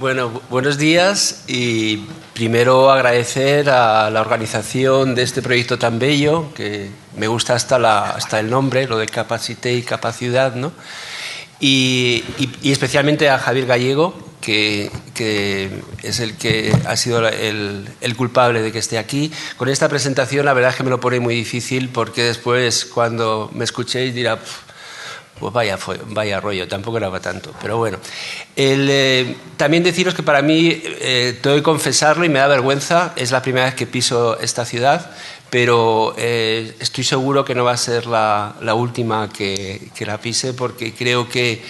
Bueno, buenos días y primero agradecer a la organización de este proyecto tan bello, que me gusta hasta el nombre, lo de Capacité y Capacidad, ¿no? Y especialmente a Javier Gallego, que es el que ha sido el culpable de que esté aquí. Con esta presentación la verdad es que me lo pone muy difícil, porque después cuando me escuchéis dirá... Pues vaya rollo, tampoco era para tanto, pero bueno. También deciros que para mí, tengo que confesarlo y me da vergüenza, es la primera vez que piso esta ciudad, pero estoy seguro que no va a ser la última que la pise, porque creo que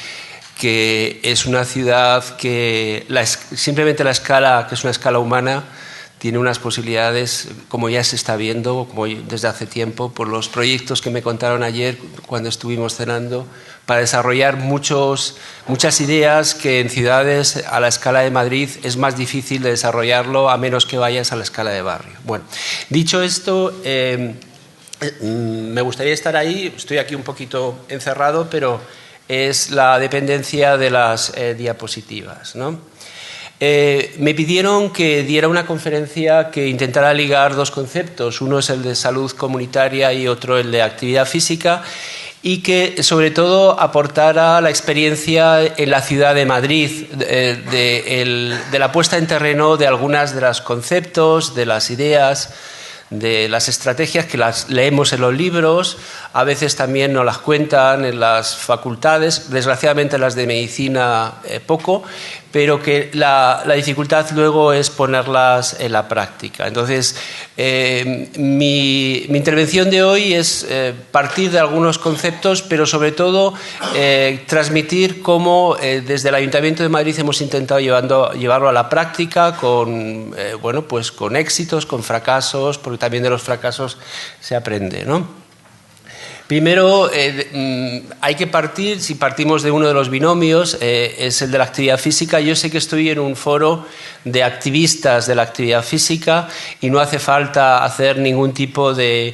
es una ciudad que simplemente la escala, que es una escala humana, tiene unas posibilidades, como ya se está viendo como desde hace tiempo, por los proyectos que me contaron ayer cuando estuvimos cenando, para desarrollar muchas ideas que en ciudades a la escala de Madrid es más difícil de desarrollarlo, a menos que vayas a la escala de barrio. Bueno, dicho esto, me gustaría estar ahí, estoy aquí un poquito encerrado, pero es la dependencia de las diapositivas, ¿no? Me pidieron que diera una conferencia que intentara ligar dos conceptos, uno es el de salud comunitaria y otro el de actividad física, y que sobre todo aportara la experiencia en la ciudad de Madrid, de la puesta en terreno de algunas de los conceptos, de las ideas, de las estrategias que las leemos en los libros, a veces también nos las cuentan en las facultades, desgraciadamente las de medicina poco, pero que la dificultad luego es ponerlas en la práctica. Entonces, mi intervención de hoy es partir de algunos conceptos, pero sobre todo transmitir cómo desde el Ayuntamiento de Madrid hemos intentado llevarlo a la práctica con éxitos, con fracasos, porque también de los fracasos se aprende, ¿no? Primero, hay que partir, si partimos de uno de los binomios, es el de la actividad física. Yo sé que estoy en un foro de activistas de la actividad física y no hace falta hacer ningún tipo de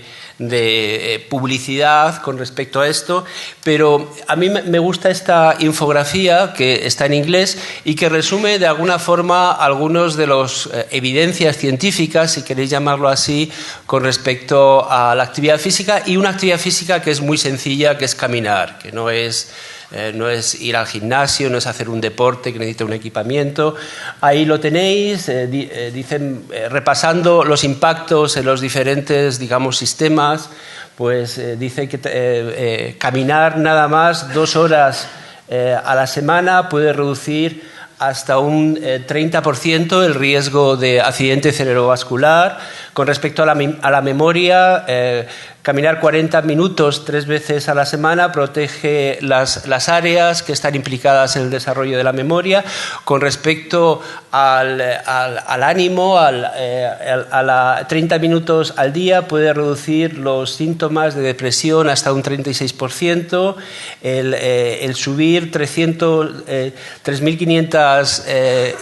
publicidad con respecto a esto, pero a mí me gusta esta infografía que está en inglés y que resume de alguna forma algunas de las evidencias científicas, si queréis llamarlo así, con respecto a la actividad física, y una actividad física que es muy sencilla, que es caminar, que no es ir al gimnasio, no es hacer un deporte que necesita un equipamiento. Ahí lo tenéis, dicen, repasando los impactos en los diferentes, digamos, sistemas, pues dice que caminar nada más 2 horas a la semana puede reducir hasta un 30% el riesgo de accidente cerebrovascular. Con respecto a la memoria, caminar 40 minutos 3 veces a la semana protege las áreas que están implicadas en el desarrollo de la memoria. Con respecto al ánimo, 30 minutos al día puede reducir los síntomas de depresión hasta un 36%. El subir 3.500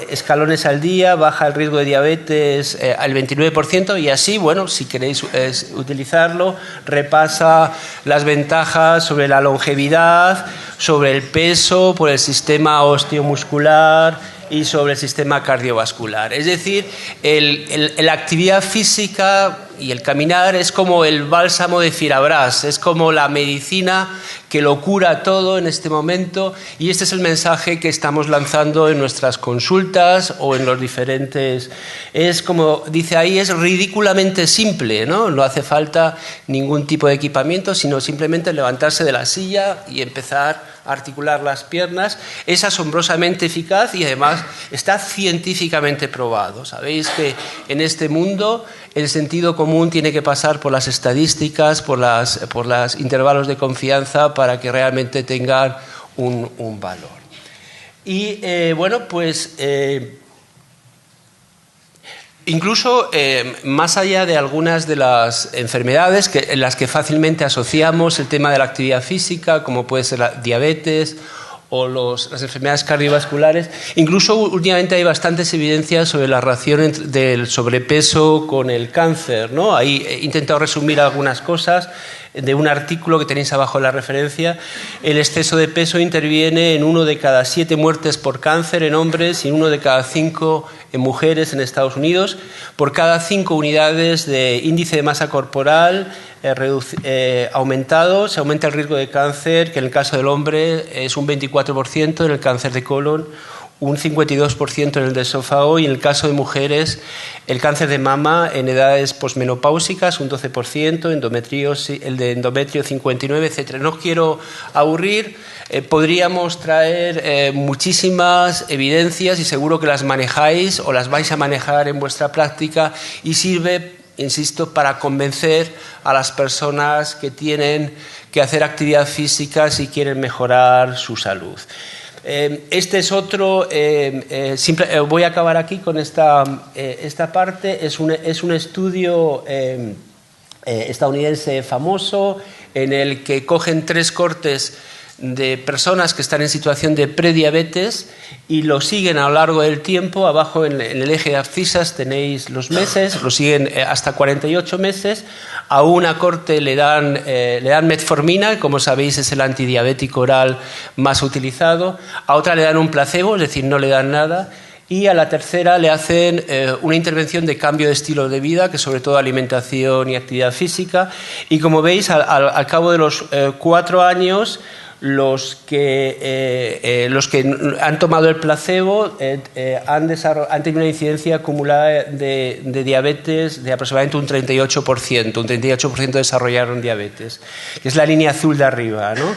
escalones al día baja el riesgo de diabetes al 29%, y así, bueno, si queréis utilizarlo, repasa las ventajas sobre la longevidad, sobre el peso, por el sistema osteomuscular y sobre el sistema cardiovascular. Es decir, la actividad física y el caminar es como el bálsamo de Firabrás, es como la medicina que lo cura todo en este momento, y este es el mensaje que estamos lanzando en nuestras consultas o en los diferentes... Es como dice ahí, es ridículamente simple, ¿no? No hace falta ningún tipo de equipamiento, sino simplemente levantarse de la silla y empezar a articular las piernas. Es asombrosamente eficaz y además está científicamente probado. Sabéis que en este mundo el sentido común tiene que pasar por las estadísticas, por los intervalos de confianza, para que realmente tengan un valor. Y incluso más allá de algunas de las enfermedades en las que fácilmente asociamos el tema de la actividad física, como puede ser la diabetes o las enfermedades cardiovasculares. Incluso últimamente hay bastantes evidencias sobre la relación del sobrepeso con el cáncer, ¿no? Ahí he intentado resumir algunas cosas de un artículo que tenéis abajo en la referencia. El exceso de peso interviene en 1 de cada 7 muertes por cáncer en hombres y en 1 de cada 5 en mujeres en Estados Unidos. Por cada 5 unidades de índice de masa corporal aumentado, se aumenta el riesgo de cáncer, que en el caso del hombre es un 24% en el cáncer de colon, un 52% en el de esófago, y en el caso de mujeres el cáncer de mama en edades posmenopáusicas un 12%, el de endometrio 59%, etc. No os quiero aburrir, podríamos traer muchísimas evidencias y seguro que las manejáis o las vais a manejar en vuestra práctica, y sirve, insisto, para convencer a las personas que tienen que hacer actividad física si quieren mejorar su salud. Este es otro, voy a acabar aquí con esta parte. Es un estudio estadounidense famoso en el que cogen 3 cortes de personas que están en situación de prediabetes y lo siguen a lo largo del tiempo. Abajo en el eje de abscisas tenéis los meses, lo siguen hasta 48 meses. A una corte le dan metformina, como sabéis es el antidiabético oral más utilizado. A otra le dan un placebo, es decir, no le dan nada. Y a la tercera le hacen una intervención de cambio de estilo de vida, que es sobre todo alimentación y actividad física. Y como veis, al cabo de los 4 años, los que han tomado el placebo han tenido una incidencia acumulada de diabetes de aproximadamente un 38%. Un 38% desarrollaron diabetes, que es la línea azul de arriba, ¿no?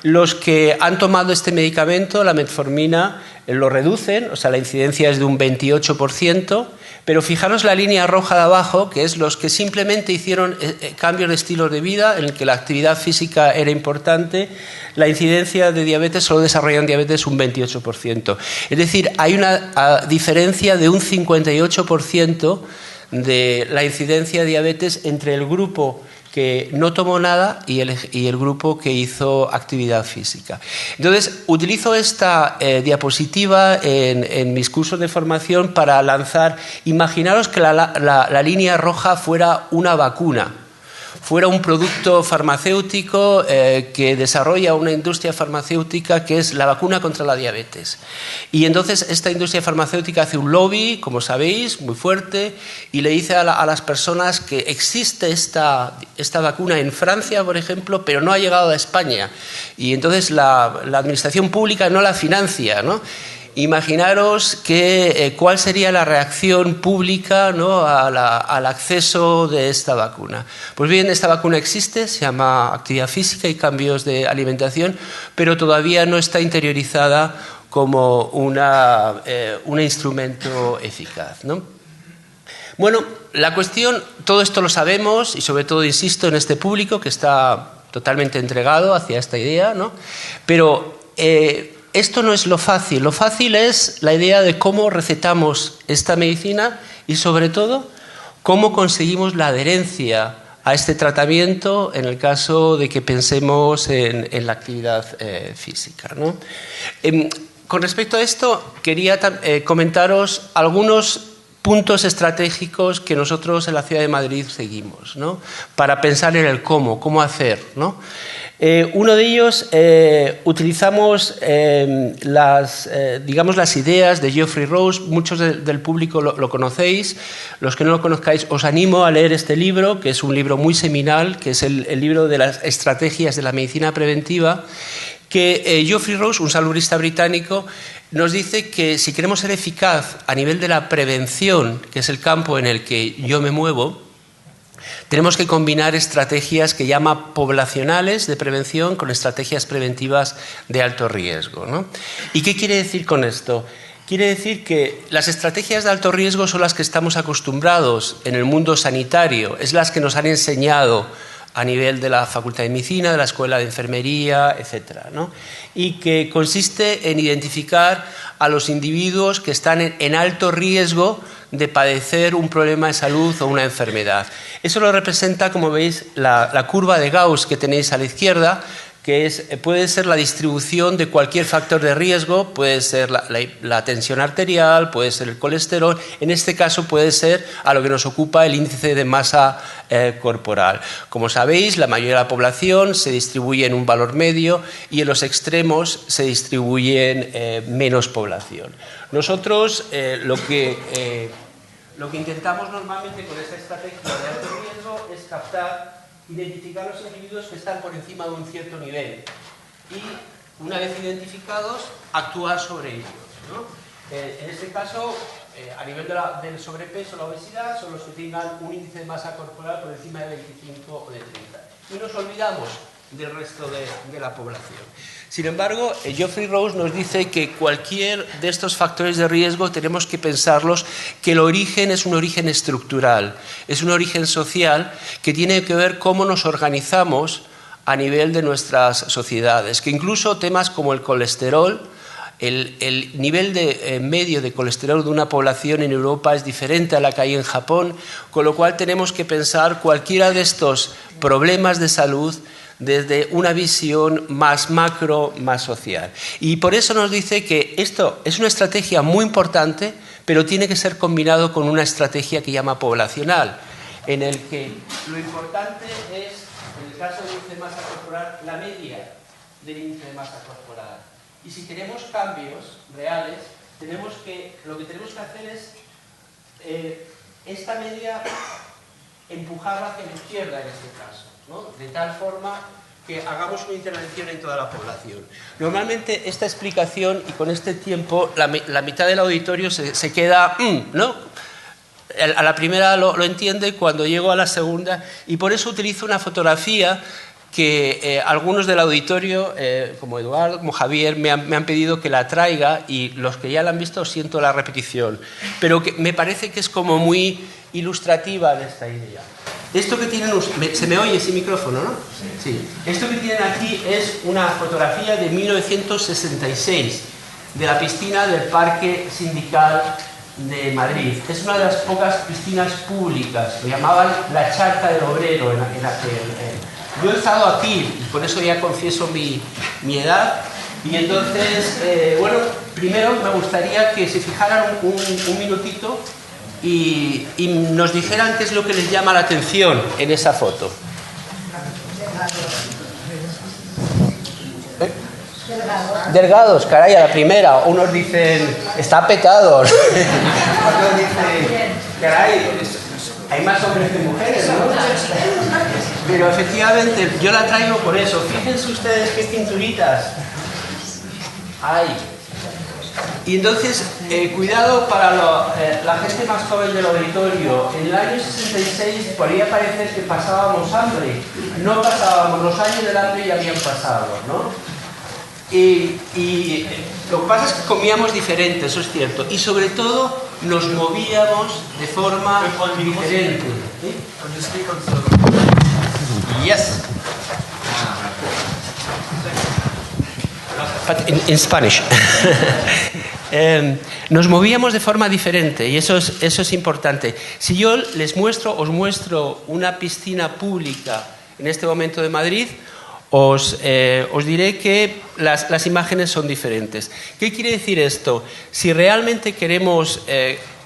Los que han tomado este medicamento, la metformina, lo reducen, o sea, la incidencia es de un 28%, pero fijaros la línea roja de abajo, que es los que simplemente hicieron cambios de estilo de vida en el que la actividad física era importante. La incidencia de diabetes, solo desarrollaron diabetes un 28%. Es decir, hay una diferencia de un 58% de la incidencia de diabetes entre el grupo que no tomó nada y el grupo que hizo actividad física. Entonces, utilizo esta diapositiva en mis cursos de formación para lanzar. Imaginaros que la línea roja fuera una vacuna, fuera un producto farmacéutico que desarrolla una industria farmacéutica que es la vacuna contra la diabetes. Y entonces esta industria farmacéutica hace un lobby, como sabéis, muy fuerte, y le dice a las personas que existe esta vacuna en Francia, por ejemplo, pero no ha llegado a España. Y entonces la administración pública no la financia, ¿no? Imaginaros cuál sería la reacción pública, ¿no?, al acceso de esta vacuna. Pues bien, esta vacuna existe, se llama actividad física y cambios de alimentación, pero todavía no está interiorizada como un instrumento eficaz, ¿no? Bueno, la cuestión, todo esto lo sabemos y sobre todo insisto en este público que está totalmente entregado hacia esta idea, ¿no? Pero esto no es lo fácil es la idea de cómo recetamos esta medicina y sobre todo cómo conseguimos la adherencia a este tratamiento en el caso de que pensemos en la actividad física, ¿no? Con respecto a esto quería comentaros algunos puntos estratégicos que nosotros en la ciudad de Madrid seguimos, ¿no?, para pensar en el cómo hacer, ¿no? Uno de ellos, utilizamos las ideas de Geoffrey Rose. Muchos del público lo conocéis. Los que no lo conozcáis, os animo a leer este libro, que es un libro muy seminal, que es el libro de las estrategias de la medicina preventiva, que Geoffrey Rose, un saludista británico, nos dice que si queremos ser eficaz a nivel de la prevención, que es el campo en el que yo me muevo, tenemos que combinar estrategias que llama poblacionales de prevención con estrategias preventivas de alto riesgo, ¿no? ¿Y qué quiere decir con esto? Quiere decir que las estrategias de alto riesgo son las que estamos acostumbrados en el mundo sanitario, es las que nos han enseñado a nivel de la Facultad de Medicina, de la Escuela de Enfermería, etcétera, ¿no? Y que consiste en identificar a los individuos que están en alto riesgo de padecer un problema de salud o una enfermedad. Eso lo representa, como veis, la curva de Gauss que tenéis a la izquierda, puede ser la distribución de cualquier factor de riesgo, puede ser la tensión arterial, puede ser el colesterol, en este caso puede ser a lo que nos ocupa el índice de masa corporal. Como sabéis, la mayoría de la población se distribuye en un valor medio y en los extremos se distribuyen menos población. Nosotros lo que intentamos normalmente con esta estrategia de alto riesgo es identificar los individuos que están por encima de un cierto nivel y, una vez identificados, actuar sobre ellos, ¿no? En este caso, a nivel del sobrepeso, la obesidad, son los que tengan un índice de masa corporal por encima de 25 o de 30. Y nos olvidamos del resto de la población. Sin embargo, Geoffrey Rose nos dice que cualquier de estos factores de riesgo tenemos que pensarlos, que el origen es un origen estructural, es un origen social que tiene que ver cómo nos organizamos a nivel de nuestras sociedades, que incluso temas como el colesterol, el nivel medio de colesterol de una población en Europa es diferente a la que hay en Japón, con lo cual tenemos que pensar cualquiera de estos problemas de salud desde una visión más macro, más social. Y por eso nos dice que esto es una estrategia muy importante, pero tiene que ser combinado con una estrategia que llama poblacional, en el que lo importante es, en el caso del índice de masa corporal, la media del índice de masa corporal. Y si queremos cambios reales, lo que tenemos que hacer es esta media empujarla hacia la izquierda en este caso, ¿no? De tal forma que hagamos una intervención en toda la población. Normalmente esta explicación, y con este tiempo, la mitad del auditorio se queda, ¿no? A la primera lo entiende, cuando llego a la segunda, y por eso utilizo una fotografía que algunos del auditorio, como Eduardo, como Javier, me han pedido que la traiga, y los que ya la han visto siento la repetición, pero que me parece que es como muy ilustrativa de esta idea. Esto que tienen, se me oye ese micrófono, ¿no? Sí. Esto que tienen aquí es una fotografía de 1966 de la piscina del Parque Sindical de Madrid. Es una de las pocas piscinas públicas, lo llamaban la charca del obrero en aquel. Yo he estado aquí, y por eso ya confieso mi edad, y entonces, bueno, primero me gustaría que se fijaran un minutito y nos dijeran qué es lo que les llama la atención en esa foto. Delgados, caray, a la primera. Unos dicen, está petado. Otros dicen, caray, hay más hombres que mujeres, ¿no? Pero efectivamente, yo la traigo por eso. Fíjense ustedes qué cinturitas hay. Y entonces, cuidado para la gente más joven del auditorio. En el año 66 podría parecer que pasábamos hambre. No pasábamos, los años del hambre ya habían pasado, ¿no? Y lo que pasa es que comíamos diferente, eso es cierto. Y sobre todo, nos movíamos de forma diferente. ¿Sí? Yes. But in Spanish. Nos movíamos de forma diferente y eso es importante. Si yo os muestro una piscina pública en este momento de Madrid, os diré que las imágenes son diferentes. ¿Qué quiere decir esto? Si realmente queremos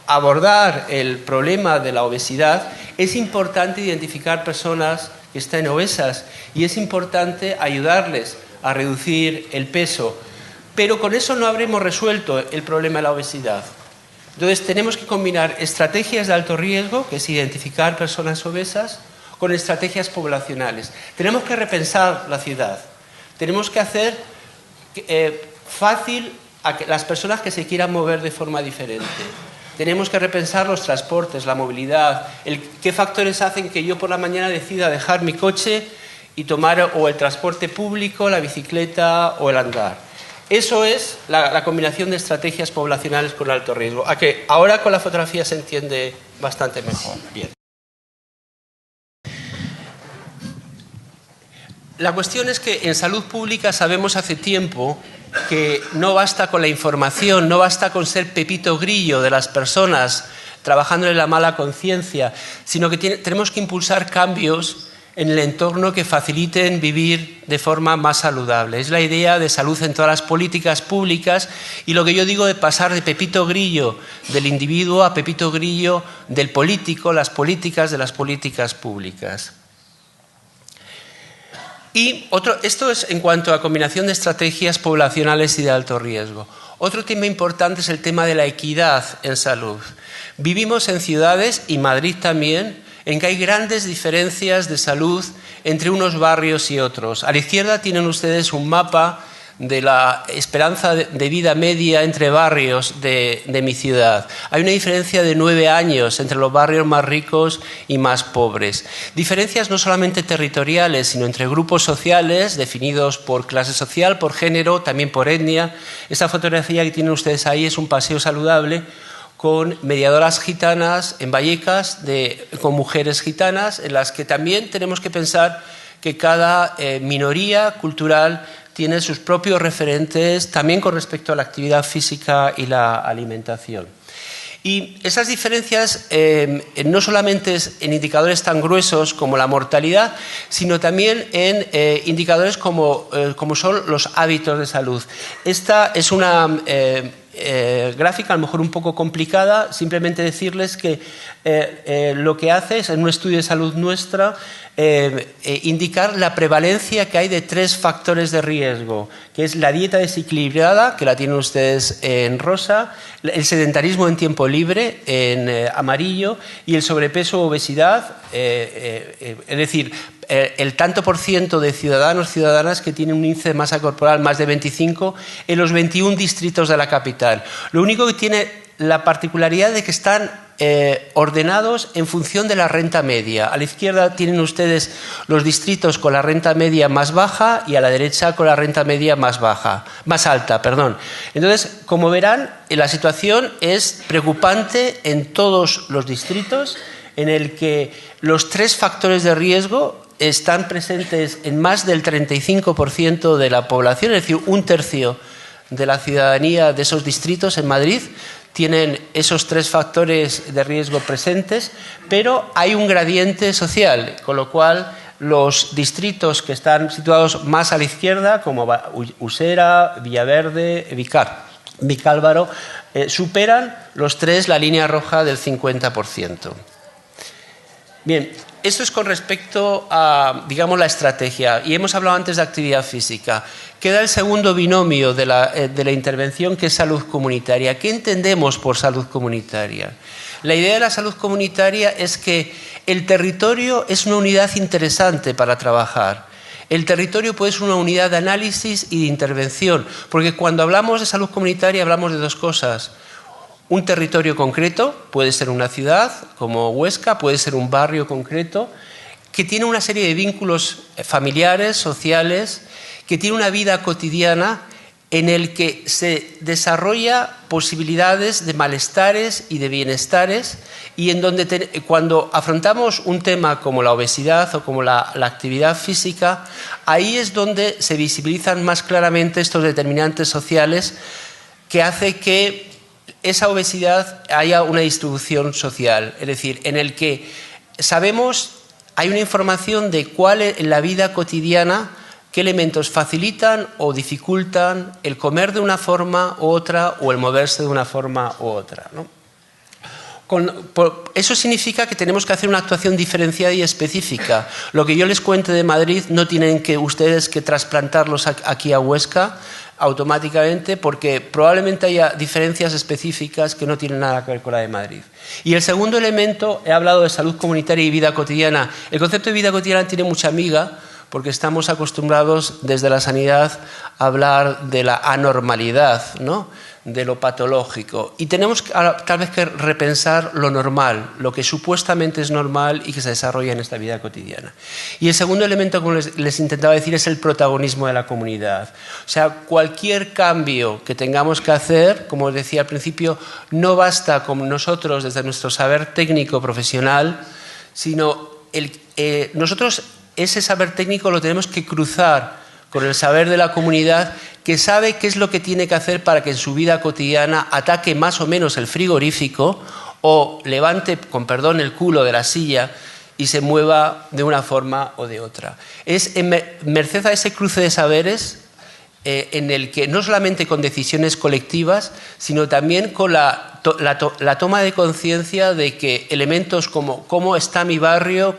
abordar el problema de la obesidad, es importante identificar personas que estén obesas y es importante ayudarles a reducir el peso. Pero con eso no habremos resuelto el problema de la obesidad. Entonces tenemos que combinar estrategias de alto riesgo, que es identificar personas obesas, con estrategias poblacionales. Tenemos que repensar la ciudad. Tenemos que hacer fácil a las personas que se quieran mover de forma diferente. Tenemos que repensar los transportes, la movilidad, qué factores hacen que yo por la mañana decida dejar mi coche y tomar o el transporte público, la bicicleta o el andar. Eso es la combinación de estrategias poblacionales con alto riesgo. A que ahora con la fotografía se entiende bastante mejor. Bien. La cuestión es que en salud pública sabemos hace tiempo que no basta con la información, no basta con ser Pepito Grillo de las personas trabajando en la mala conciencia, sino que tenemos que impulsar cambios en el entorno que faciliten vivir de forma más saludable. Es la idea de salud en todas las políticas públicas y lo que yo digo de pasar de Pepito Grillo del individuo a Pepito Grillo del político, las políticas de las políticas públicas. Y esto es en cuanto a combinación de estrategias poblacionales y de alto riesgo. Otro tema importante es el tema de la equidad en salud. Vivimos en ciudades, y Madrid también, en que hay grandes diferencias de salud entre unos barrios y otros. A la izquierda tienen ustedes un mapa de la esperanza de vida media entre barrios de mi ciudad. Hay una diferencia de 9 años entre los barrios más ricos y más pobres. Diferencias no solamente territoriales, sino entre grupos sociales definidos por clase social, por género, también por etnia. Esta fotografía que tienen ustedes ahí es un paseo saludable con mediadoras gitanas en Vallecas, con mujeres gitanas, en las que también tenemos que pensar que cada minoría cultural tiene sus propios referentes, también con respecto a la actividad física y la alimentación. Y esas diferencias no solamente es en indicadores tan gruesos como la mortalidad, sino también en indicadores como son los hábitos de salud. Esta es una gráfica a lo mejor un poco complicada, simplemente decirles que lo que hace es, en un estudio de salud nuestra, indicar la prevalencia que hay de 3 factores de riesgo, que es la dieta desequilibrada, que la tienen ustedes en rosa, el sedentarismo en tiempo libre en amarillo y el sobrepeso o obesidad, es decir, el tanto por ciento de ciudadanas que tienen un índice de masa corporal más de 25 en los 21 distritos de la capital. Lo único que tiene la particularidad de que están ordenados en función de la renta media. A la izquierda tienen ustedes los distritos con la renta media más baja y a la derecha con la renta media más alta. Entonces, como verán, la situación es preocupante en todos los distritos, en el que los 3 factores de riesgo están presentes en más del 35% de la población, es decir, 1/3 de la ciudadanía de esos distritos en Madrid tienen esos 3 factores de riesgo presentes, pero hay un gradiente social, con lo cual los distritos que están situados más a la izquierda, como Usera, Villaverde, Vicálvaro, superan los 3 la línea roja del 50%. Bien, esto es con respecto a, digamos, la estrategia. Y hemos hablado antes de actividad física. Queda el segundo binomio de la intervención, que es salud comunitaria. ¿Qué entendemos por salud comunitaria? La idea de la salud comunitaria es que el territorio es una unidad interesante para trabajar. El territorio puede ser una unidad de análisis y de intervención, porque cuando hablamos de salud comunitaria hablamos de 2 cosas. Un territorio concreto, puede ser una ciudad como Huesca, puede ser un barrio concreto, que tiene una serie de vínculos familiares, sociales, que tiene una vida cotidiana en el que se desarrolla posibilidades de malestares y de bienestares, y en donde cuando afrontamos un tema como la obesidad o como la actividad física, ahí es donde se visibilizan más claramente estos determinantes sociales que hace que esa obesidad haya una distribución social, es decir, en el que sabemos, hay una información de cuál en la vida cotidiana, qué elementos facilitan o dificultan el comer de una forma u otra o el moverse de una forma u otra, ¿no? Eso significa que tenemos que hacer una actuación diferenciada y específica. Lo que yo les cuente de Madrid no tienen que ustedes que trasplantarlos aquí a Huesca automáticamente, porque probablemente haya diferencias específicas que no tienen nada que ver con la de Madrid. Y el segundo elemento, he hablado de salud comunitaria y vida cotidiana. El concepto de vida cotidiana tiene mucha miga, porque estamos acostumbrados desde la sanidad a hablar de la anormalidad, ¿no?, de lo patológico. Y tenemos tal vez que repensar lo normal, lo que supuestamente es normal y que se desarrolla en esta vida cotidiana. Y el segundo elemento, como les intentaba decir, es el protagonismo de la comunidad. O sea, cualquier cambio que tengamos que hacer, como os decía al principio, no basta con nosotros desde nuestro saber técnico profesional, sino nosotros ese saber técnico lo tenemos que cruzar con el saber de la comunidad, que sabe qué es lo que tiene que hacer para que en su vida cotidiana ataque más o menos el frigorífico o levante, con perdón, el culo de la silla y se mueva de una forma o de otra. Es merced a ese cruce de saberes en el que no solamente con decisiones colectivas, sino también con la toma de conciencia de que elementos como cómo está mi barrio,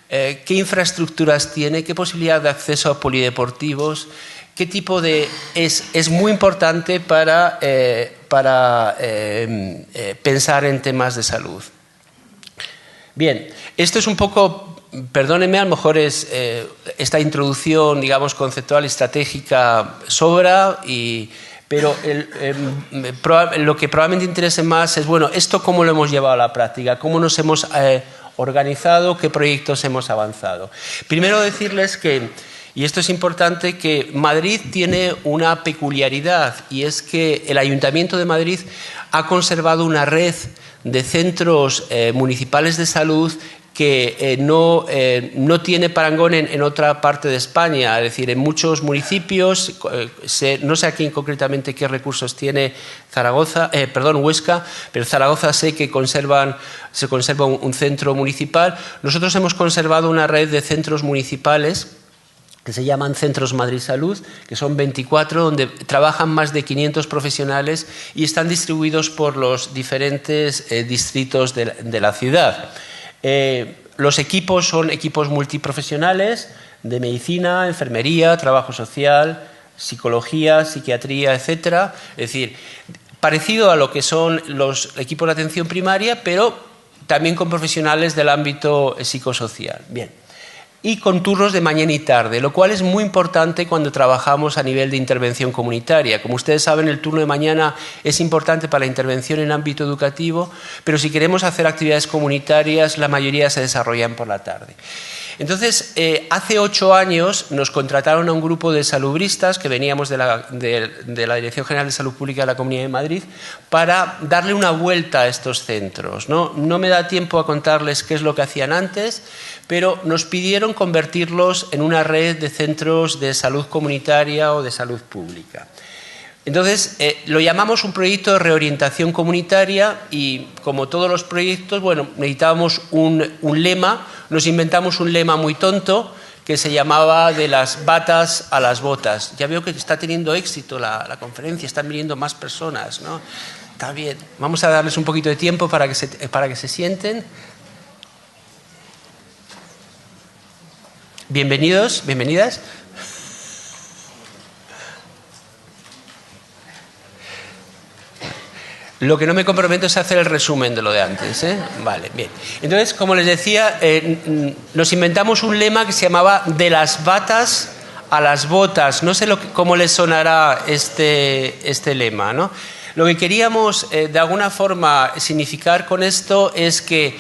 qué infraestructuras tiene, qué posibilidad de acceso a polideportivos, qué tipo de... Es muy importante para pensar en temas de salud. Bien, esto es un poco, perdónenme, a lo mejor es esta introducción, digamos, conceptual y estratégica sobra, pero lo que probablemente interese más es, bueno, esto cómo lo hemos llevado a la práctica, cómo nos hemos organizado, qué proyectos hemos avanzado. Primero decirles que, y esto es importante, que Madrid tiene una peculiaridad, y es que el Ayuntamiento de Madrid ha conservado una red de centros municipales de salud que no tiene parangón en otra parte de España. Es decir, en muchos municipios, no sé aquí concretamente qué recursos tiene Huesca, pero Zaragoza sé que se conserva un centro municipal. Nosotros hemos conservado una red de centros municipales que se llaman Centros Madrid Salud, que son 24, donde trabajan más de 500 profesionales y están distribuidos por los diferentes distritos de la ciudad. Los equipos son equipos multiprofesionales de medicina, enfermería, trabajo social, psicología, psiquiatría, etc. Es decir, parecido a lo que son los equipos de atención primaria, pero también con profesionales del ámbito psicosocial. Bien. Y con turnos de mañana y tarde, lo cual es muy importante cuando trabajamos a nivel de intervención comunitaria. Como ustedes saben, el turno de mañana es importante para la intervención en ámbito educativo, pero si queremos hacer actividades comunitarias, la mayoría se desarrollan por la tarde. Entonces, hace 8 años nos contrataron a un grupo de salubristas que veníamos de la Dirección General de Salud Pública de la Comunidad de Madrid para darle una vuelta a estos centros, ¿no? No me da tiempo a contarles qué es lo que hacían antes, pero nos pidieron convertirlos en una red de centros de salud comunitaria o de salud pública. Entonces, lo llamamos un proyecto de reorientación comunitaria y, como todos los proyectos, bueno, necesitábamos un lema. Nos inventamos un lema muy tonto que se llamaba de las batas a las botas. Ya veo que está teniendo éxito la conferencia, están viniendo más personas, ¿no? Está bien. Vamos a darles un poquito de tiempo para que se sienten. Bienvenidos, bienvenidas. Lo que no me comprometo es hacer el resumen de lo de antes, ¿eh? Vale, bien. Entonces, como les decía, nos inventamos un lema que se llamaba de las batas a las botas. No sé cómo les sonará este lema, ¿no? Lo que queríamos, de alguna forma, significar con esto es que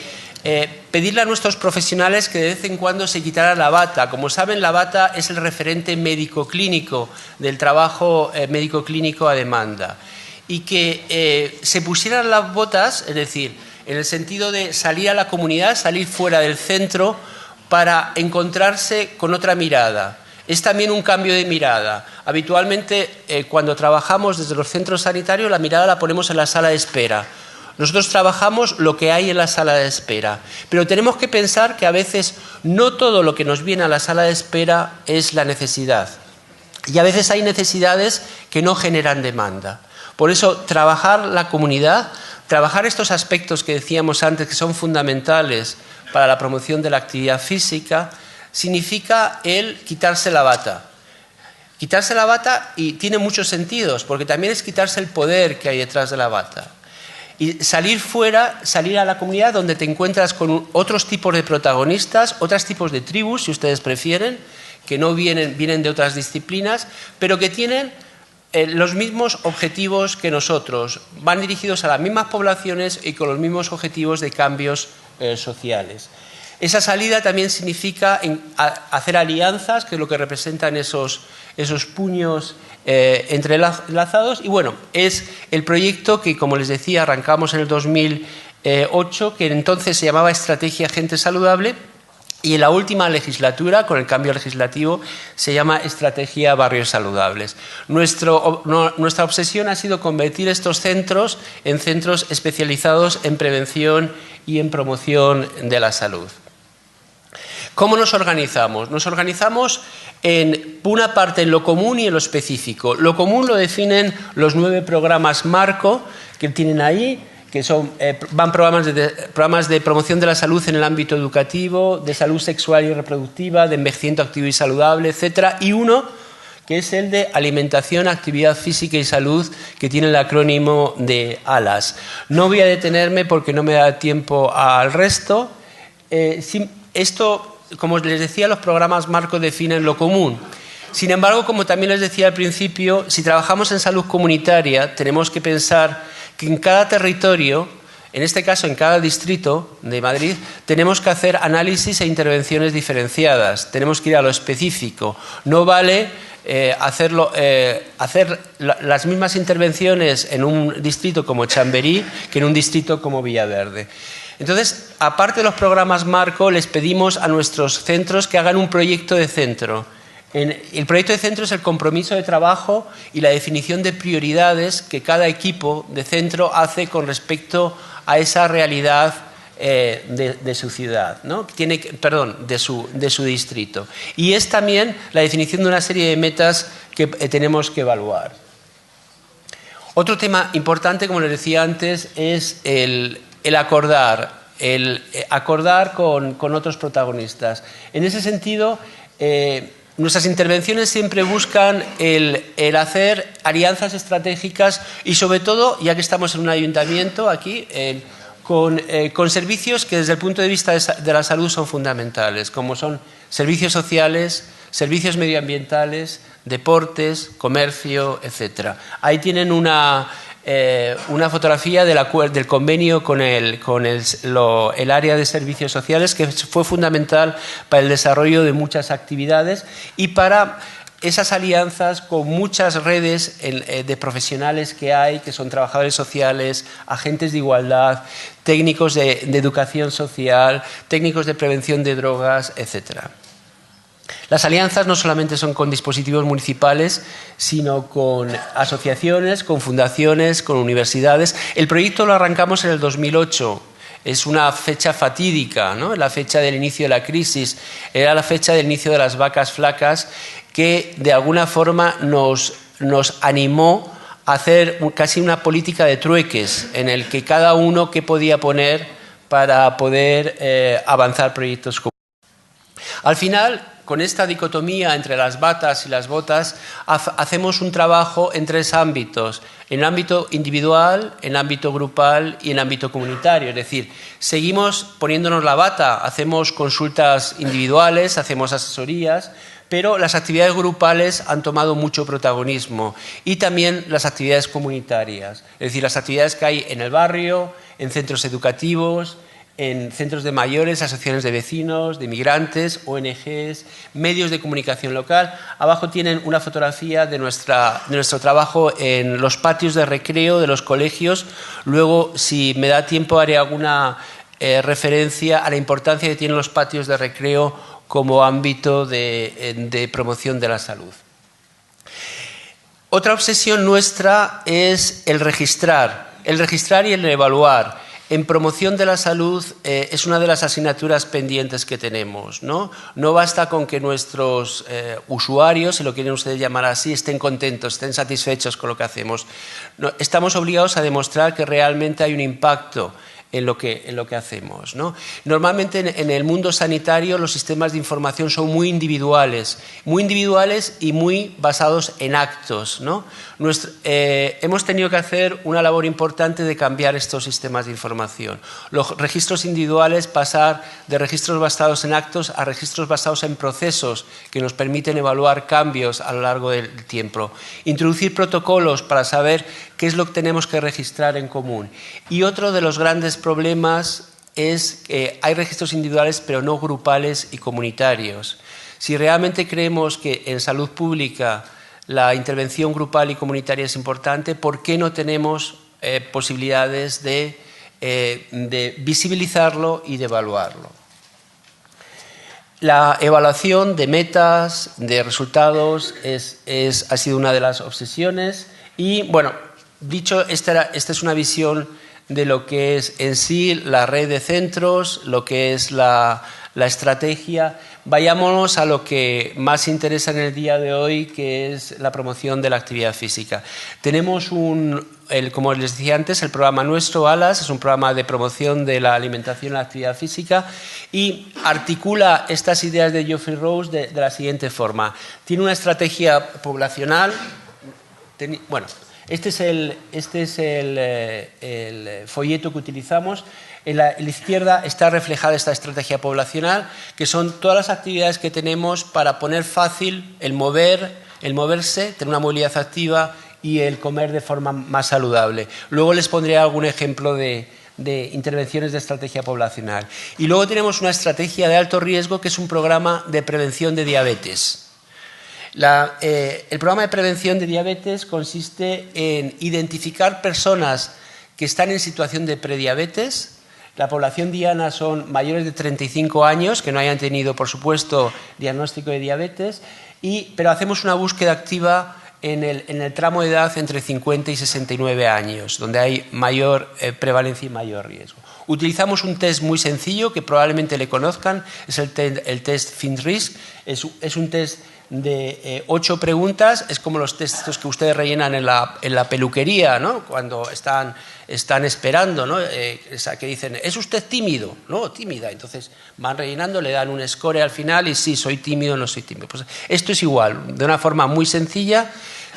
pedirle a nuestros profesionales que de vez en cuando se quitaran la bata. Como saben, la bata es el referente médico-clínico del trabajo médico-clínico a demanda. Y que se pusieran las botas, es decir, en el sentido de salir a la comunidad, salir fuera del centro para encontrarse con otra mirada. Es también un cambio de mirada. Habitualmente, cuando trabajamos desde los centros sanitarios, la mirada la ponemos en la sala de espera. Nosotros trabajamos lo que hay en la sala de espera, pero tenemos que pensar que a veces no todo lo que nos viene a la sala de espera es la necesidad. Y a veces hay necesidades que no generan demanda. Por eso, trabajar la comunidad, trabajar estos aspectos que decíamos antes que son fundamentales para la promoción de la actividad física, significa el quitarse la bata. Quitarse la bata, y tiene muchos sentidos, porque también es quitarse el poder que hay detrás de la bata. Y salir fuera, salir a la comunidad donde te encuentras con otros tipos de protagonistas, otros tipos de tribus, si ustedes prefieren, que no vienen de otras disciplinas, pero que tienen los mismos objetivos que nosotros, van dirigidos a las mismas poblaciones y con los mismos objetivos de cambios sociales. Esa salida también significa hacer alianzas, que es lo que representan esos puños entrelazados. Y bueno, es el proyecto que, como les decía, arrancamos en el 2008, que entonces se llamaba Estrategia Gente Saludable. Y en la última legislatura, con el cambio legislativo, se llama Estrategia Barrios Saludables. Nuestra obsesión ha sido convertir estos centros en centros especializados en prevención y en promoción de la salud. ¿Cómo nos organizamos? Nos organizamos en una parte en lo común y en lo específico. Lo común lo definen los 9 programas marco que tienen ahí, que son programas de promoción de la salud en el ámbito educativo, de salud sexual y reproductiva, de envejecimiento activo y saludable, etc. Y uno que es el de alimentación, actividad física y salud, que tiene el acrónimo de ALAS. No voy a detenerme porque no me da tiempo al resto. Esto, como les decía, los programas marco definen lo común. Sin embargo, como también les decía al principio, si trabajamos en salud comunitaria, tenemos que pensar que en cada territorio, en este caso en cada distrito de Madrid, tenemos que hacer análisis e intervenciones diferenciadas. Tenemos que ir a lo específico. No vale hacer las mismas intervenciones en un distrito como Chamberí que en un distrito como Villaverde. Entonces, aparte de los programas marco, les pedimos a nuestros centros que hagan un proyecto de centro. El proyecto de centro es el compromiso de trabajo y la definición de prioridades que cada equipo de centro hace con respecto a esa realidad de su ciudad, ¿no? de su distrito. Y es también la definición de una serie de metas que tenemos que evaluar. Otro tema importante, como les decía antes, es el acordar con otros protagonistas. En ese sentido, nuestras intervenciones siempre buscan el hacer alianzas estratégicas y, sobre todo, ya que estamos en un ayuntamiento aquí, con servicios que desde el punto de vista de la salud son fundamentales, como son servicios sociales, servicios medioambientales, deportes, comercio, etc. Ahí tienen una fotografía del convenio con el área de servicios sociales, que fue fundamental para el desarrollo de muchas actividades y para esas alianzas con muchas redes de profesionales que hay, que son trabajadores sociales, agentes de igualdad, técnicos de educación social, técnicos de prevención de drogas, etc. Las alianzas no solamente son con dispositivos municipales, sino con asociaciones, con fundaciones, con universidades. El proyecto lo arrancamos en el 2008. Es una fecha fatídica, ¿no? La fecha del inicio de la crisis. Era la fecha del inicio de las vacas flacas, que de alguna forma nos animó a hacer casi una política de trueques, en el que cada uno qué podía poner para poder avanzar proyectos comunes. Al final, con esta dicotomía entre las batas y las botas, hacemos un trabajo en 3 ámbitos: en el ámbito individual, en el ámbito grupal y en el ámbito comunitario. Es decir, seguimos poniéndonos la bata, hacemos consultas individuales, hacemos asesorías, pero las actividades grupales han tomado mucho protagonismo, y también las actividades comunitarias, es decir, las actividades que hay en el barrio, en centros educativos, en centros de mayores, asociaciones de vecinos, de inmigrantes, ONGs, medios de comunicación local. Abajo tienen una fotografía de nuestro trabajo en los patios de recreo de los colegios. Luego, si me da tiempo, haré alguna referencia a la importancia que tienen los patios de recreo como ámbito de promoción de la salud. Otra obsesión nuestra es el registrar y el evaluar. En promoción de la salud es una de las asignaturas pendientes que tenemos, ¿no? No basta con que nuestros usuarios, si lo quieren ustedes llamar así, estén contentos, estén satisfechos con lo que hacemos. No, estamos obligados a demostrar que realmente hay un impacto en lo que hacemos, ¿no? Normalmente en el mundo sanitario los sistemas de información son muy individuales y muy basados en actos, ¿no? Hemos tenido que hacer una labor importante de cambiar estos sistemas de información. Los registros individuales, pasar de registros basados en actos a registros basados en procesos que nos permiten evaluar cambios a lo largo del tiempo. Introducir protocolos para saber qué es lo que tenemos que registrar en común. Y otro de los grandes problemas es que hay registros individuales pero no grupales y comunitarios. Si realmente creemos que en salud pública la intervención grupal y comunitaria es importante, ¿por qué no tenemos posibilidades de visibilizarlo y de evaluarlo? La evaluación de metas, de resultados, ha sido una de las obsesiones. Y, bueno, dicho, esta es una visión de lo que es en sí la red de centros, lo que es la la estrategia, vayámonos a lo que más interesa en el día de hoy, que es la promoción de la actividad física. Tenemos como les decía antes, el programa nuestro, ALAS, es un programa de promoción de la alimentación y la actividad física y articula estas ideas de Geoffrey Rose de la siguiente forma. Tiene una estrategia poblacional. Bueno, este es el folleto que utilizamos. En la izquierda está reflejada esta estrategia poblacional, que son todas las actividades que tenemos para poner fácil el moverse, tener una movilidad activa y el comer de forma más saludable. Luego les pondré algún ejemplo de intervenciones de estrategia poblacional. Y luego tenemos una estrategia de alto riesgo, que es un programa de prevención de diabetes. El programa de prevención de diabetes consiste en identificar personas que están en situación de prediabetes. La población diana son mayores de 35 años, que no hayan tenido, por supuesto, diagnóstico de diabetes, pero hacemos una búsqueda activa en el tramo de edad entre 50 y 69 años, donde hay mayor prevalencia y mayor riesgo. Utilizamos un test muy sencillo, que probablemente le conozcan, es el test FINRISK. Es un test de 8 preguntas, es como los textos que ustedes rellenan en la peluquería, ¿no? Cuando están esperando, ¿no? Que dicen, ¿es usted tímido? No, tímida. Entonces van rellenando, le dan un score al final y sí, soy tímido o no soy tímido. Pues esto es igual, de una forma muy sencilla.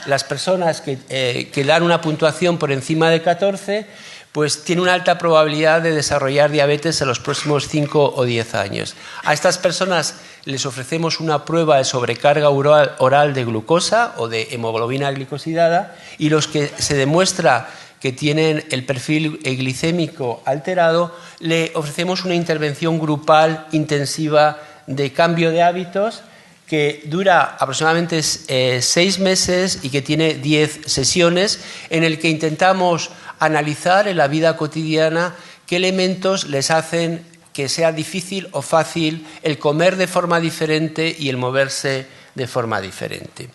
Las personas que dan una puntuación por encima de 14 pues tiene una alta probabilidad de desarrollar diabetes en los próximos 5 o 10 años. A estas personas les ofrecemos una prueba de sobrecarga oral de glucosa o de hemoglobina glicosidada, y los que se demuestra que tienen el perfil glicémico alterado, le ofrecemos una intervención grupal intensiva de cambio de hábitos que dura aproximadamente 6 meses y que tiene 10 sesiones, en el que intentamos analizar en la vida cotidiana qué elementos les hacen que sea difícil o fácil el comer de forma diferente y el moverse de forma diferente.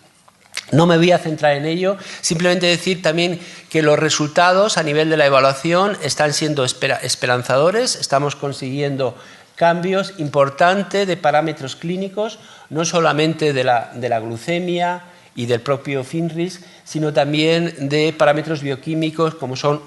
No me voy a centrar en ello, simplemente decir también que los resultados a nivel de la evaluación están siendo esperanzadores. Estamos consiguiendo cambios importantes de parámetros clínicos, no solamente de la glucemia y del propio FINRISK, sino también de parámetros bioquímicos como son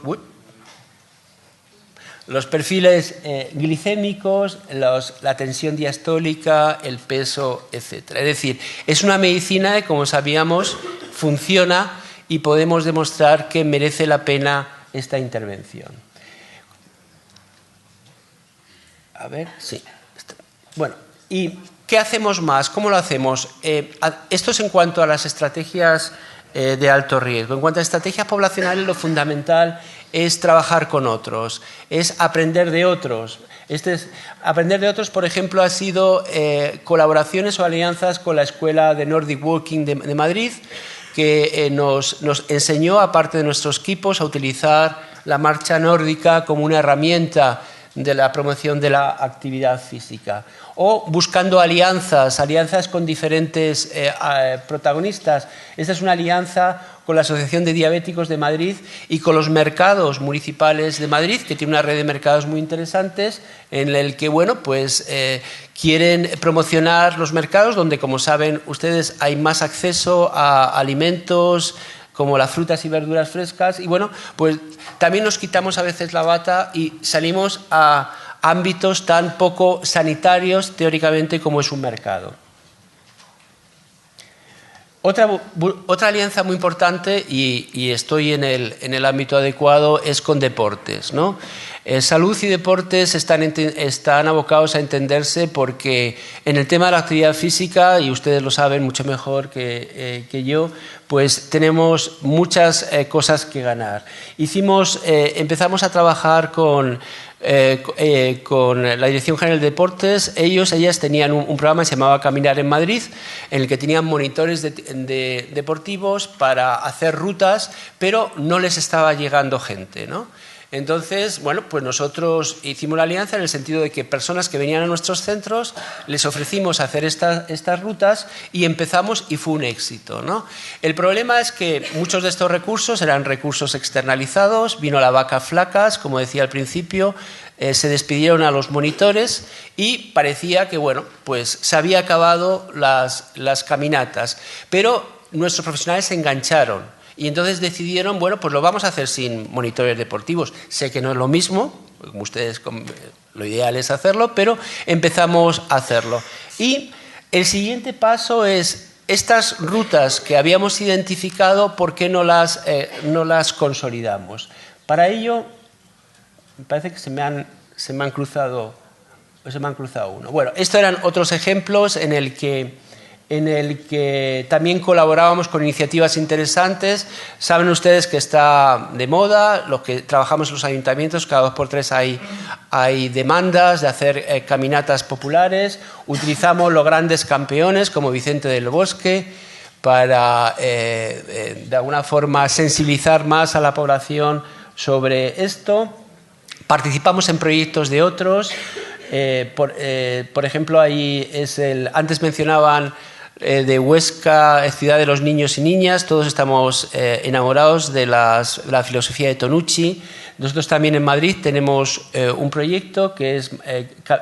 los perfiles glicémicos, la tensión diastólica, el peso, etc. Es decir, es una medicina que, como sabíamos, funciona y podemos demostrar que merece la pena esta intervención. A ver, sí. Bueno, ¿y qué hacemos más? ¿Cómo lo hacemos? Esto es en cuanto a las estrategias de alto riesgo. En cuanto a estrategias poblacionales, lo fundamental es trabajar con otros, es aprender de otros. Aprender de otros, por ejemplo, ha sido colaboraciones o alianzas con la Escuela de Nordic Walking de Madrid, que nos enseñó, aparte de nuestros equipos, a utilizar la marcha nórdica como una herramienta de la promoción de la actividad física, o buscando alianzas con diferentes protagonistas. Esta es una alianza con la Asociación de Diabéticos de Madrid y con los mercados municipales de Madrid, que tiene una red de mercados muy interesantes, en el que quieren promocionar los mercados, donde, como saben ustedes, hay más acceso a alimentos como las frutas y verduras frescas, y pues también nos quitamos a veces la bata y salimos a ámbitos tan poco sanitarios teóricamente como es un mercado. Otra alianza muy importante, y estoy en el ámbito adecuado, es con deportes, ¿no? Salud y deportes están abocados a entenderse, porque en el tema de la actividad física, y ustedes lo saben mucho mejor que yo, pues tenemos muchas cosas que ganar. Empezamos a trabajar con la Dirección General de Deportes. Ellas tenían un programa que se llamaba Caminar en Madrid, en el que tenían monitores deportivos para hacer rutas, pero no les estaba llegando gente, ¿no? Entonces, bueno, pues nosotros hicimos la alianza en el sentido de que personas que venían a nuestros centros les ofrecimos hacer estas rutas y empezamos y fue un éxito, ¿no? El problema es que muchos de estos recursos eran recursos externalizados, vino la vaca flacas, como decía al principio, se despidieron a los monitores y parecía que, bueno, pues se había acabado las caminatas, pero nuestros profesionales se engancharon. Y entonces decidieron, bueno, pues lo vamos a hacer sin monitores deportivos. Sé que no es lo mismo, como ustedes, lo ideal es hacerlo, pero empezamos a hacerlo. Y el siguiente paso es estas rutas que habíamos identificado, ¿por qué no las consolidamos? Para ello, me parece que se me han cruzado uno. Bueno, estos eran otros ejemplos en el que también colaborábamos con iniciativas interesantes. Saben ustedes que está de moda, los que trabajamos en los ayuntamientos, cada 2 por 3 hay demandas de hacer caminatas populares. Utilizamos los grandes campeones como Vicente del Bosque para, de alguna forma, sensibilizar más a la población sobre esto. Participamos en proyectos de otros. Por ejemplo, ahí antes mencionaban de Huesca, Ciudad de los Niños y Niñas. Todos estamos enamorados de la filosofía de Tonucci. Nosotros también en Madrid tenemos un proyecto que es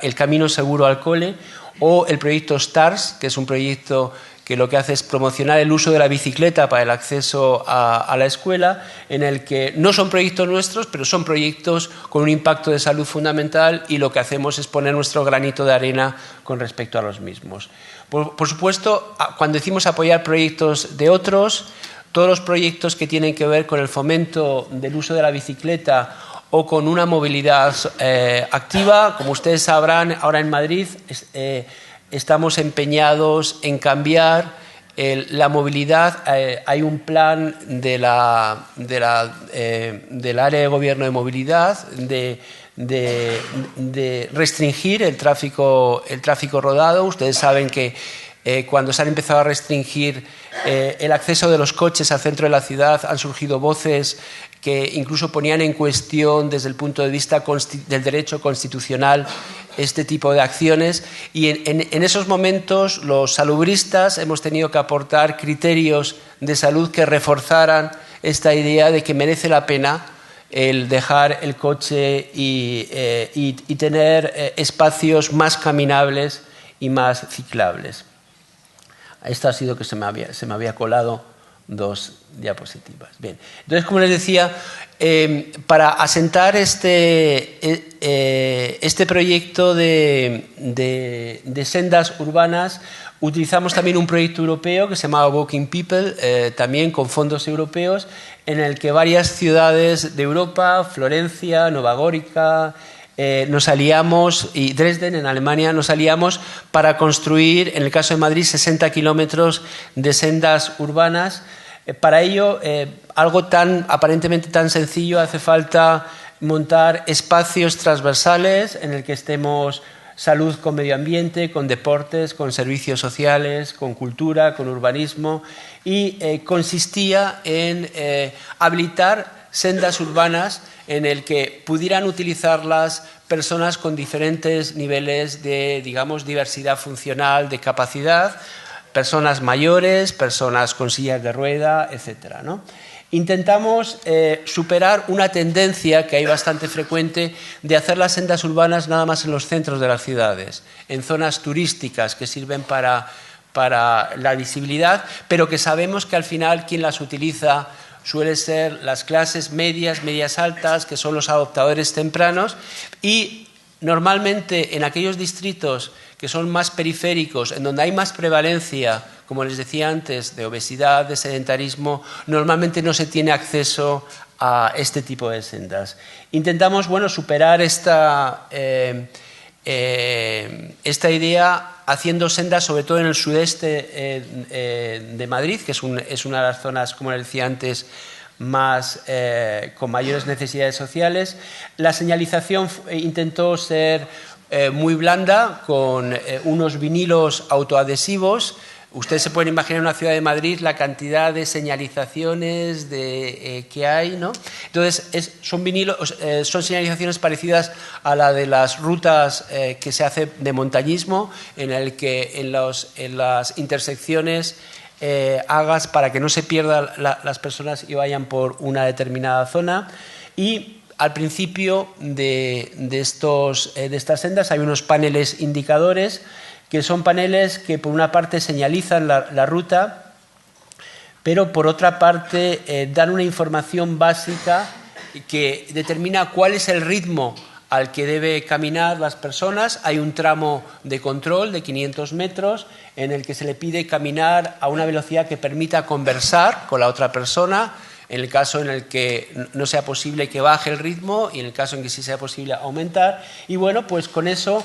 el Camino Seguro al Cole, o el proyecto STARS, que es un proyecto que lo que hace es promocionar el uso de la bicicleta para el acceso a la escuela, en el que no son proyectos nuestros, pero son proyectos con un impacto de salud fundamental, y lo que hacemos es poner nuestro granito de arena con respecto a los mismos. Por supuesto, cuando decimos apoyar proyectos de otros, todos los proyectos que tienen que ver con el fomento del uso de la bicicleta o con una movilidad activa, como ustedes sabrán, ahora en Madrid estamos empeñados en cambiar la movilidad. Hay un plan del área de gobierno de movilidad de restringir el tráfico rodado. Ustedes saben que cuando se han empezado a restringir el acceso de los coches al centro de la ciudad, han surgido voces que incluso ponían en cuestión desde el punto de vista del derecho constitucional este tipo de acciones, y en esos momentos los salubristas hemos tenido que aportar criterios de salud que reforzaran esta idea de que merece la pena el dejar el coche y tener espacios más caminables y más ciclables. Esto ha sido que se me había colado 2 diapositivas. Bien, entonces, como les decía, para asentar este proyecto de sendas urbanas, utilizamos también un proyecto europeo que se llamaba Walking People, también con fondos europeos, en el que varias ciudades de Europa, Florencia, Nova Gorica, nos aliamos, y Dresden, en Alemania, nos aliamos para construir, en el caso de Madrid, 60 kilómetros de sendas urbanas. Para ello, algo aparentemente tan sencillo, hace falta montar espacios transversales en el que estemos salud con medio ambiente, con deportes, con servicios sociales, con cultura, con urbanismo, y consistía en habilitar sendas urbanas en el que pudieran utilizarlas personas con diferentes niveles de, digamos, diversidad funcional, de capacidad, personas mayores, personas con sillas de rueda, etcétera, ¿no? Intentamos superar una tendencia que hay bastante frecuente de hacer las sendas urbanas nada más en los centros de las ciudades, en zonas turísticas que sirven para la visibilidad, pero que sabemos que al final quien las utiliza suele ser las clases medias, medias altas, que son los adoptadores tempranos, y normalmente en aquellos distritos que son más periféricos, en donde hay más prevalencia, como les decía antes, de obesidad, de sedentarismo, normalmente no se tiene acceso a este tipo de sendas. Intentamos, bueno, superar esta idea haciendo sendas, sobre todo en el sudeste de Madrid, que es una de las zonas, como les decía antes, con mayores necesidades sociales. La señalización intentó ser muy blanda, con unos vinilos autoadhesivos, Ustedes se pueden imaginar en una ciudad de Madrid la cantidad de señalizaciones que hay, ¿no? Entonces, son señalizaciones parecidas a la de las rutas que se hace de montañismo, en el que en las intersecciones hagas para que no se pierdan las personas y vayan por una determinada zona. Y al principio de estas sendas hay unos paneles indicadores, que son paneles que por una parte señalizan la ruta, pero por otra parte dan una información básica que determina cuál es el ritmo al que debe caminar las personas. Hay un tramo de control de 500 metros en el que se le pide caminar a una velocidad que permita conversar con la otra persona, en el caso en el que no sea posible que baje el ritmo y en el caso en que sí sea posible aumentar. Y bueno, pues con eso,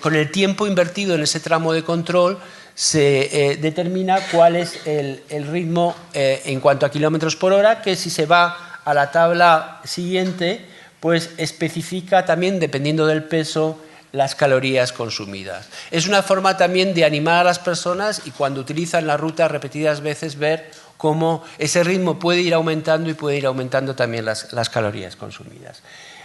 con el tiempo invertido en ese tramo de control, se determina cuál es el ritmo en cuanto a kilómetros por hora, que si se va a la tabla siguiente, pues especifica también, dependiendo del peso, las calorías consumidas. Es una forma también de animar a las personas y cuando utilizan la ruta repetidas veces ver cómo ese ritmo puede ir aumentando y puede ir aumentando también las calorías consumidas.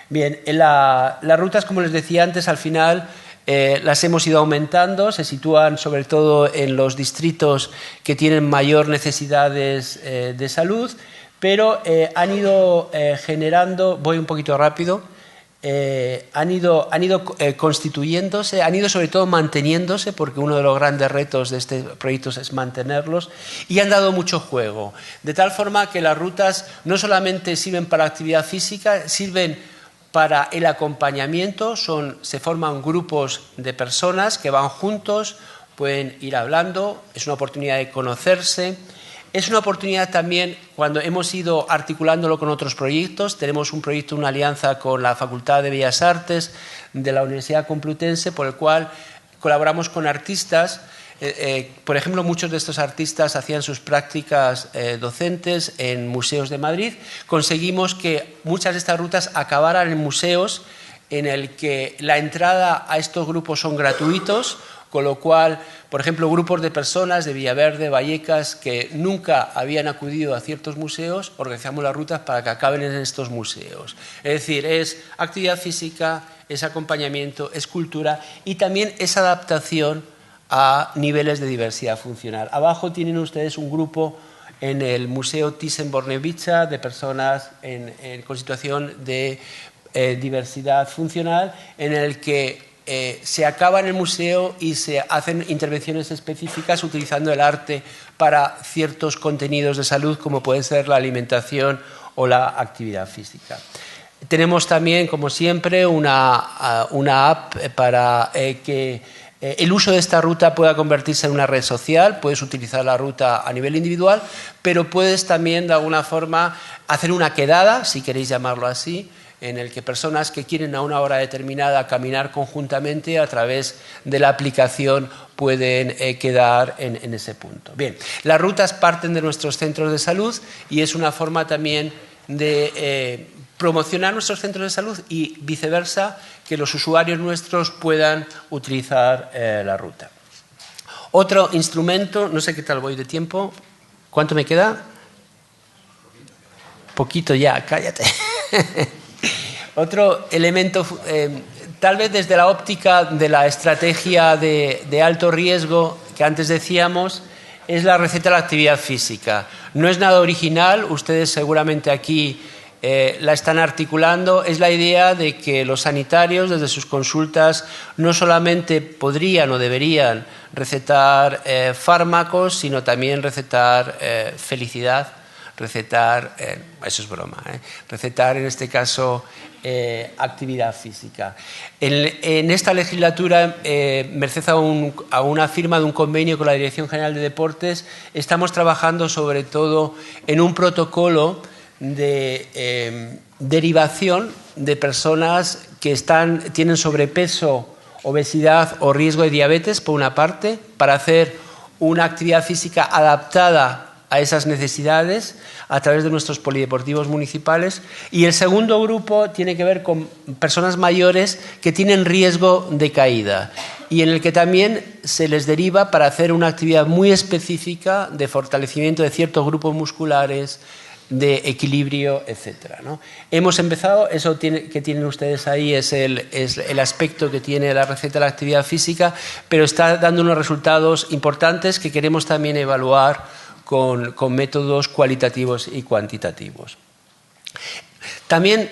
Bien, las rutas, como les decía antes, al final las hemos ido aumentando, se sitúan sobre todo en los distritos que tienen mayor necesidades de salud, pero han ido generando, voy un poquito rápido, han ido constituyéndose, han ido sobre todo manteniéndose, porque uno de los grandes retos de este proyecto es mantenerlos, y han dado mucho juego, de tal forma que las rutas no solamente sirven para actividad física, sirven para el acompañamiento, se forman grupos de personas que van juntos, pueden ir hablando, es una oportunidad de conocerse. Es una oportunidad también, cuando hemos ido articulándolo con otros proyectos, tenemos un proyecto, una alianza con la Facultad de Bellas Artes de la Universidad Complutense, por el cual colaboramos con artistas. Por ejemplo, muchos de estos artistas hacían sus prácticas docentes en museos de Madrid. Conseguimos que muchas de estas rutas acabaran en museos en el que la entrada a estos grupos son gratuitos, con lo cual, por ejemplo, grupos de personas de Villaverde, Vallecas, que nunca habían acudido a ciertos museos, organizamos las rutas para que acaben en estos museos. Es decir, es actividad física, es acompañamiento, es cultura y también es adaptación a niveles de diversidad funcional. Abajo tienen ustedes un grupo en el Museo Thyssen-Bornemisza de personas con situación de diversidad funcional, en el que se acaba en el museo y se hacen intervenciones específicas utilizando el arte para ciertos contenidos de salud, como puede ser la alimentación o la actividad física. Tenemos también, como siempre, una app para que el uso de esta ruta pueda convertirse en una red social. Puedes utilizar la ruta a nivel individual, pero puedes también, de alguna forma, hacer una quedada, si queréis llamarlo así, en el que personas que quieren a una hora determinada caminar conjuntamente a través de la aplicación pueden quedar en ese punto. Bien, las rutas parten de nuestros centros de salud y es una forma también de promocionar nuestros centros de salud y viceversa, que los usuarios nuestros puedan utilizar la ruta. Otro instrumento, no sé qué tal voy de tiempo, ¿cuánto me queda? Poquito ya, cállate. Otro elemento, tal vez desde la óptica de la estrategia de alto riesgo que antes decíamos, es la receta de la actividad física. No es nada original, ustedes seguramente aquí la están articulando. Es la idea de que los sanitarios, desde sus consultas, no solamente podrían o deberían recetar fármacos, sino también recetar felicidad, recetar, eso es broma, recetar en este caso actividad física. En esta legislatura, merced a una firma de un convenio con la Dirección General de Deportes, estamos trabajando sobre todo en un protocolo de derivación de personas que tienen sobrepeso, obesidad o riesgo de diabetes, por una parte, para hacer una actividad física adaptada a esas necesidades a través de nuestros polideportivos municipales. Y el segundo grupo tiene que ver con personas mayores que tienen riesgo de caída. y en el que también se les deriva para hacer una actividad muy específica de fortalecimiento de ciertos grupos musculares, de equilibrio, etc., ¿no? Hemos empezado, eso que tienen ustedes ahí es el aspecto que tiene la receta de la actividad física, pero está dando unos resultados importantes que queremos también evaluar con métodos cualitativos y cuantitativos. También,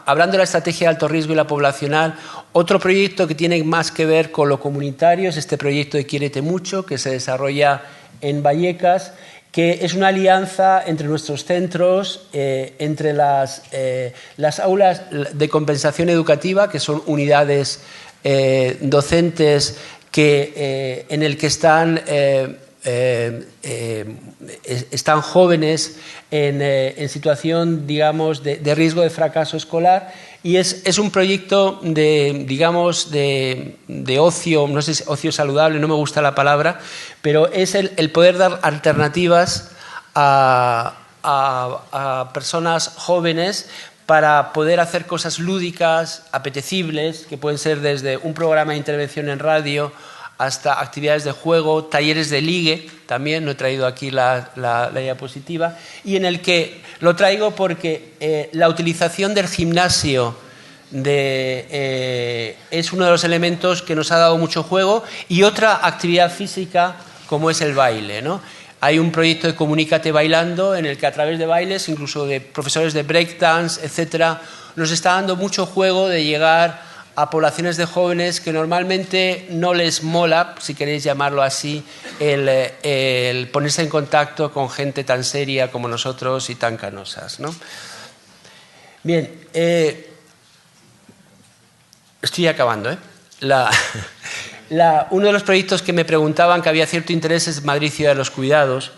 hablando de la estrategia de alto riesgo y la poblacional, otro proyecto que tiene más que ver con lo comunitario es este proyecto de Quiérete Mucho, que se desarrolla en Vallecas, que es una alianza entre nuestros centros, entre las aulas de compensación educativa, que son unidades docentes en el que están jóvenes en situación, digamos, de riesgo de fracaso escolar, y es un proyecto de ocio, no sé si ocio saludable, no me gusta la palabra, pero es el poder dar alternativas a personas jóvenes para poder hacer cosas lúdicas, apetecibles, que pueden ser desde un programa de intervención en radio hasta actividades de juego, talleres de ligue, también, no he traído aquí la diapositiva, y en el que lo traigo porque la utilización del gimnasio es uno de los elementos que nos ha dado mucho juego, y otra actividad física como es el baile, ¿no? Hay un proyecto de Comunícate Bailando en el que a través de bailes, incluso de profesores de breakdance, etcétera, nos está dando mucho juego de llegar a poblaciones de jóvenes que normalmente no les mola, si queréis llamarlo así, el ponerse en contacto con gente tan seria como nosotros y tan canosas, ¿no? Bien, estoy acabando, ¿eh? Uno de los proyectos que me preguntaban que había cierto interés es Madrid Ciudad de los Cuidados.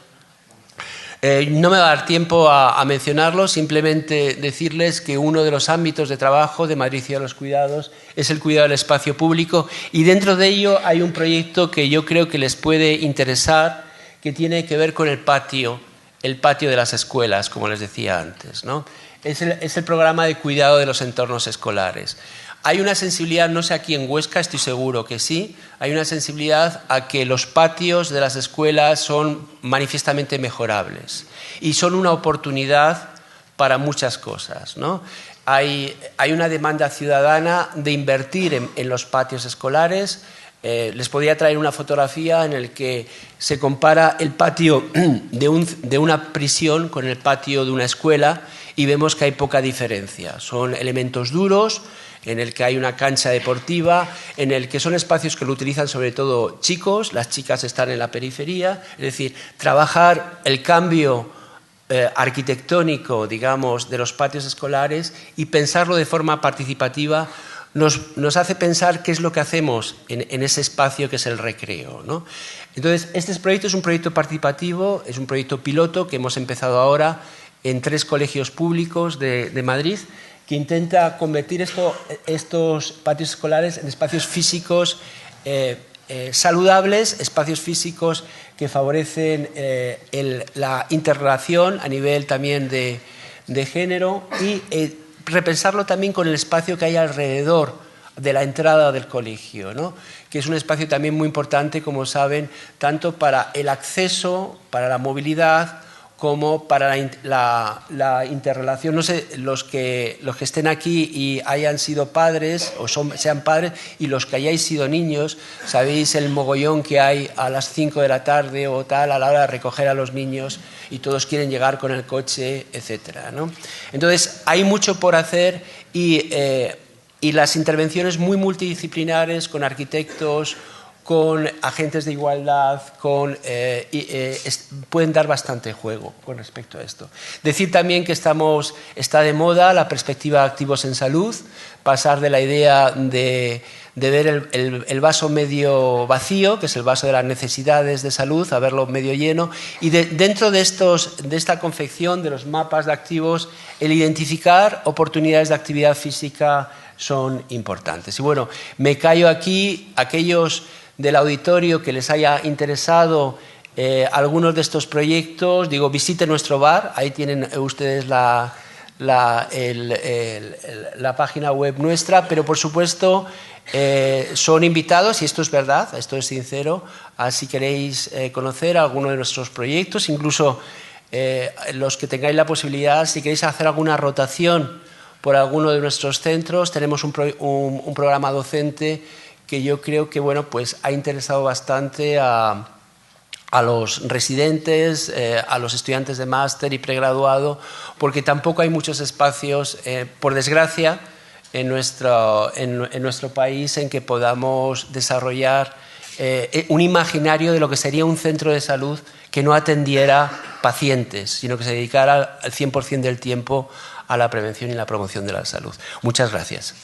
No me va a dar tiempo a mencionarlo, simplemente decirles que uno de los ámbitos de trabajo de Madrid Ciudad de los Cuidados es el cuidado del espacio público, y dentro de ello hay un proyecto que yo creo que les puede interesar, que tiene que ver con el patio de las escuelas, como les decía antes, ¿no? Es el programa de cuidado de los entornos escolares. Hay una sensibilidad, no sé aquí en Huesca, estoy seguro que sí, hay una sensibilidad a que los patios de las escuelas son manifiestamente mejorables y son una oportunidad para muchas cosas, ¿no? Hay una demanda ciudadana de invertir en los patios escolares. Les podría traer una fotografía en la que se compara el patio de una prisión con el patio de una escuela y vemos que hay poca diferencia. Son elementos duros, en el que hay una cancha deportiva, en el que son espacios que lo utilizan sobre todo chicos, las chicas están en la periferia, es decir, trabajar el cambio arquitectónico, digamos, de los patios escolares y pensarlo de forma participativa nos hace pensar qué es lo que hacemos en ese espacio que es el recreo, ¿no? Entonces, este proyecto es un proyecto participativo, es un proyecto piloto que hemos empezado ahora en 3 colegios públicos de Madrid, que intenta convertir estos patios escolares en espacios físicos saludables, espacios físicos que favorecen la interrelación a nivel también de género y repensarlo también con el espacio que hay alrededor de la entrada del colegio, ¿no? Que es un espacio también muy importante, como saben, tanto para el acceso, para la movilidad, como para la interrelación. No sé, los que estén aquí y hayan sido padres o sean padres, y los que hayáis sido niños, sabéis el mogollón que hay a las 5 de la tarde o tal a la hora de recoger a los niños y todos quieren llegar con el coche, etcétera, ¿no? Entonces, hay mucho por hacer y las intervenciones muy multidisciplinares con arquitectos, con agentes de igualdad, pueden dar bastante juego con respecto a esto. Decir también que está de moda la perspectiva de activos en salud, pasar de la idea de ver el vaso medio vacío, que es el vaso de las necesidades de salud, a verlo medio lleno, y dentro de esta confección de los mapas de activos, el identificar oportunidades de actividad física son importantes. Y bueno, me callo aquí. Aquellos del auditorio que les haya interesado algunos de estos proyectos, digo, visiten nuestro bar, ahí tienen ustedes la la página web nuestra, pero por supuesto son invitados, y esto es verdad, esto es sincero, a si queréis conocer alguno de nuestros proyectos, incluso los que tengáis la posibilidad, si queréis hacer alguna rotación por alguno de nuestros centros, tenemos un programa docente que yo creo que bueno, pues ha interesado bastante a los residentes, a los estudiantes de máster y pregraduado, porque tampoco hay muchos espacios, por desgracia, en nuestro país en que podamos desarrollar un imaginario de lo que sería un centro de salud que no atendiera pacientes, sino que se dedicara al 100% del tiempo a la prevención y la promoción de la salud. Muchas gracias.